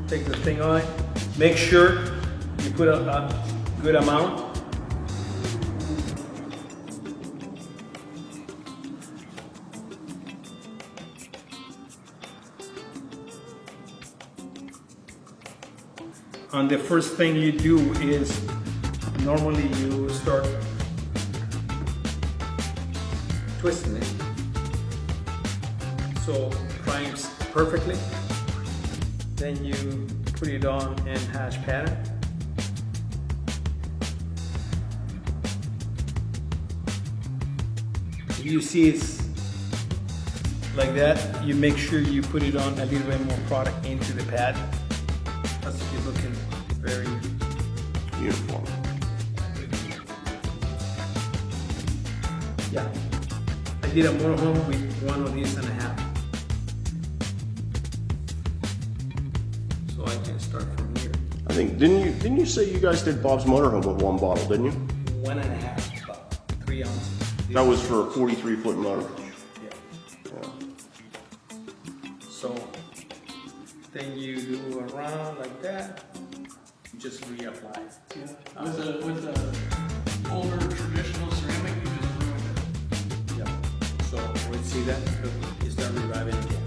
take the thing on. Make sure you put a good amount. And the first thing you do is normally you start twisting it so it primes perfectly. Then you put it on in hash pattern. If you see it's like that, you make sure you put it on a little bit more product into the pad. That's to be looking very uniform. Yeah. I did a motorhome with one of these and a half. So I can start from here. I think didn't you say you guys did Bob's Motorhome with one bottle, didn't you? 1.5, about 3 ounces. That was for a 43-foot motor. Yeah. So then you do around like that. You just reapply. Yeah. With the older traditional ceramic, you just ruined it. Yeah. So when you see that, you start reviving again.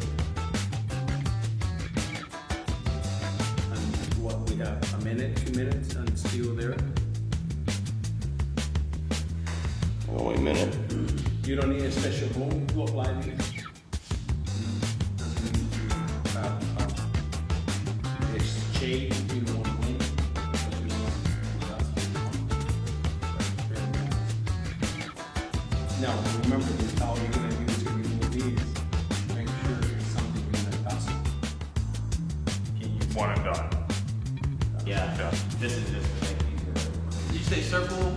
And what we have, a minute, 2 minutes, and it's still there. Oh, wait a minute. You don't need a special bowl to apply this. It's shade, you don't want wind. But you don't want dust. Now, remember the towel you're going to use to remove these. Make sure it's something you're going to dust. Can you One and done. Yeah, this is just to make it easier. Did you say circle,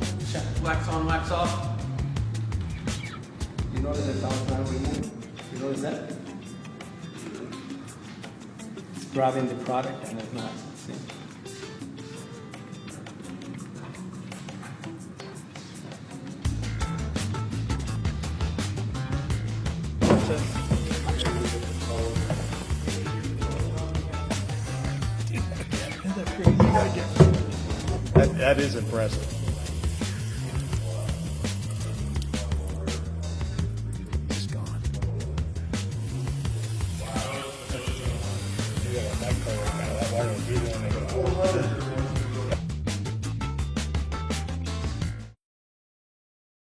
wax on, wax off? You notice the towel's not removed? You notice that? It's grabbing the product and it's not. See? That is impressive.